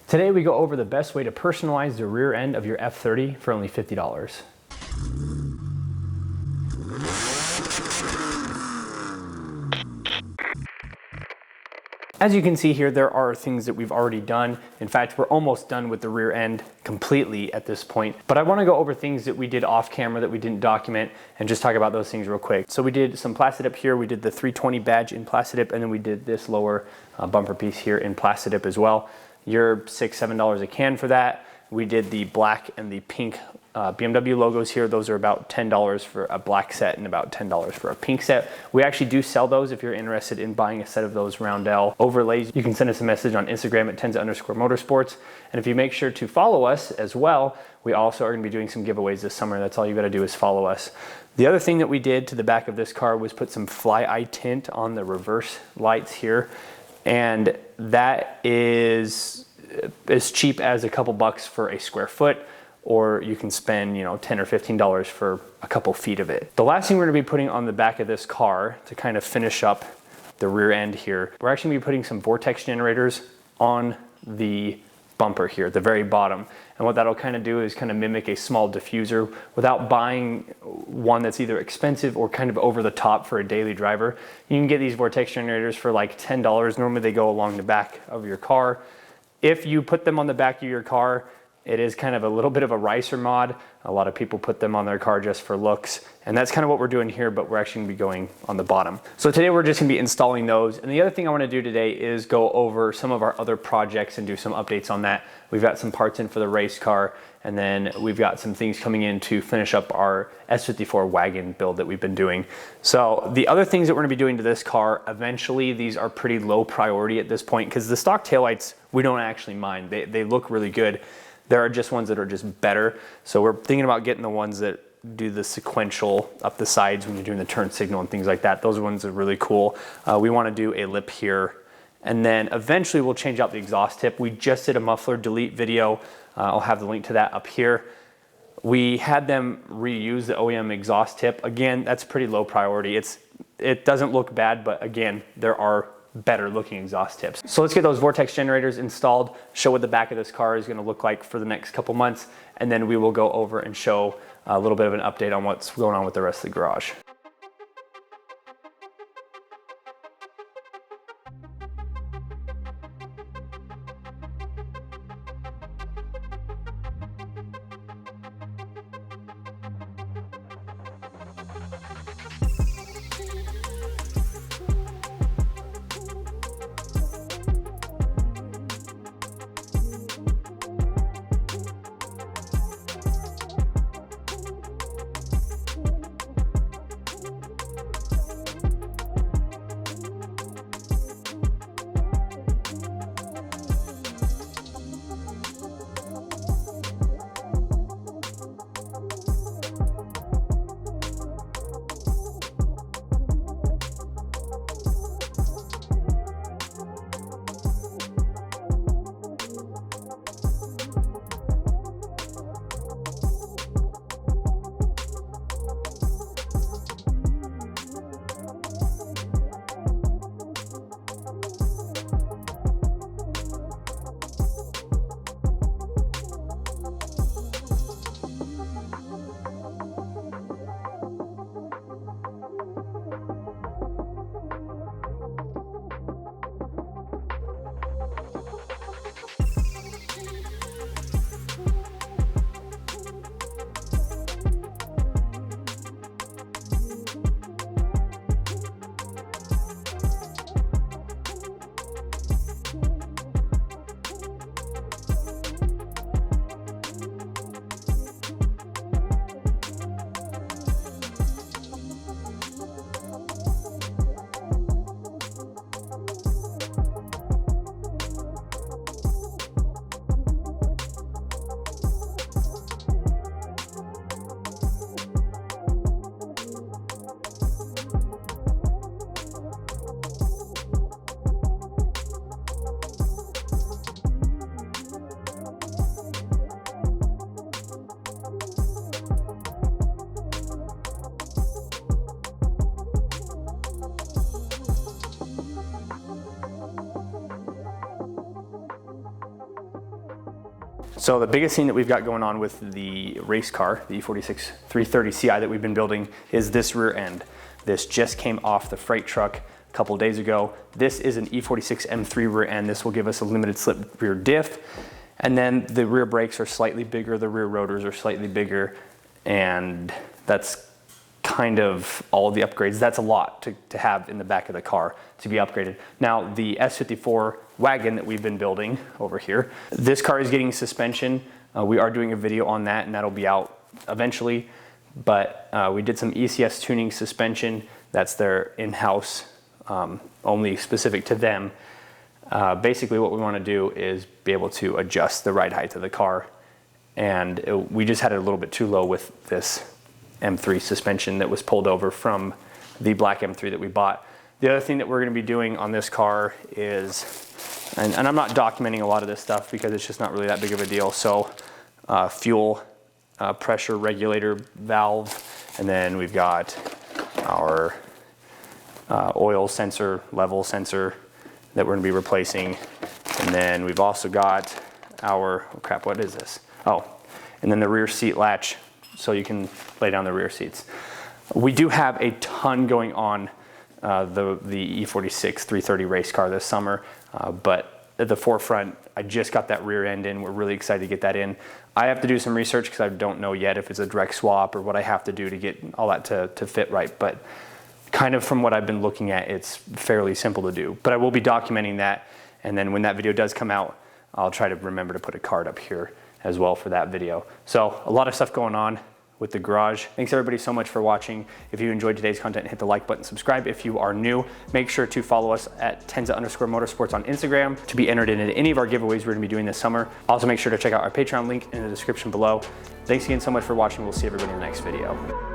Today we go over the best way to personalize the rear end of your F30 for only $50. As you can see here, there are things that we've already done. In fact, we're almost done with the rear end completely at this point. But I want to go over things that we did off camera that we didn't document and just talk about those things real quick. So we did some Plastidip here. We did the 320 badge in Plastidip, and then we did this lower bumper piece here in Plastidip as well. You're $6, $7 a can for that. We did the black and the pink BMW logos here. Those are about $10 for a black set and about $10 for a pink set. We actually do sell those if you're interested in buying a set of those Roundel overlays. You can send us a message on Instagram at Tenza_motorsports. And if you make sure to follow us as well, we also are gonna be doing some giveaways this summer. That's all you gotta do is follow us. The other thing that we did to the back of this car was put some fly eye tint on the reverse lights here. And that is as cheap as a couple bucks for a square foot, or you can spend, $10 or $15 for a couple feet of it. The last thing we're gonna be putting on the back of this car to kind of finish up the rear end here, we're actually gonna be putting some vortex generators on the bumper here, the very bottom. And what that'll kind of do is kind of mimic a small diffuser without buying one that's either expensive or kind of over the top for a daily driver. You can get these vortex generators for like $10. Normally they go along the back of your car. If you put them on the back of your car, it is kind of a little bit of a ricer mod. A lot of people put them on their car just for looks. And that's kind of what we're doing here, but we're actually gonna be going on the bottom. So today we're just gonna be installing those. And the other thing I wanna do today is go over some of our other projects and do some updates on that. We've got some parts in for the race car, and then we've got some things coming in to finish up our S54 wagon build that we've been doing. So the other things that we're gonna be doing to this car, eventually these are pretty low priority at this point because the stock taillights, we don't actually mind. They look really good. There are just ones that are just better. So we're thinking about getting the ones that do the sequential up the sides when you're doing the turn signal and things like that. Those ones are really cool. We wanna do a lip here. And then eventually we'll change out the exhaust tip. We just did a muffler delete video. I'll have the link to that up here. We had them reuse the OEM exhaust tip. Again, that's pretty low priority. It doesn't look bad, but again, there are better looking exhaust tips. So let's get those vortex generators installed, show what the back of this car is gonna look like for the next couple months, and then we will go over and show a little bit of an update on what's going on with the rest of the garage. So the biggest thing that we've got going on with the race car, the E46 330 Ci that we've been building, is this rear end. This just came off the freight truck a couple days ago. This is an E46 M3 rear end. This will give us a limited slip rear diff. And then the rear brakes are slightly bigger, the rear rotors are slightly bigger, and that's kind of all the upgrades. That's a lot to have in the back of the car to be upgraded. Now the S54 wagon that we've been building over here, this car is getting suspension. We are doing a video on that, and that'll be out eventually, but we did some ECS tuning suspension. That's their in-house, only specific to them. Basically what we want to do is be able to adjust the ride height of the car, and we just had it a little bit too low with this M3 suspension that was pulled over from the black M3 that we bought. The other thing that we're going to be doing on this car is, and I'm not documenting a lot of this stuff because it's just not really that big of a deal. So fuel pressure regulator valve, and then we've got our oil sensor, level sensor that we're going to be replacing. And then we've also got our, oh crap, what is this? Oh, and then the rear seat latch, so you can lay down the rear seats. We do have a ton going on the E46 330 race car this summer, but at the forefront, I just got that rear end in. We're really excited to get that in. I have to do some research because I don't know yet if it's a direct swap or what I have to do to get all that to fit right, but kind of from what I've been looking at, it's fairly simple to do. But I will be documenting that, and then when that video does come out, I'll try to remember to put a card up here as well for that video. So a lot of stuff going on with the garage. Thanks everybody so much for watching. If you enjoyed today's content, hit the like button, subscribe. If you are new, make sure to follow us at Tenza_Motorsports on Instagram to be entered into any of our giveaways we're gonna be doing this summer. Also make sure to check out our Patreon link in the description below. Thanks again so much for watching. We'll see everybody in the next video.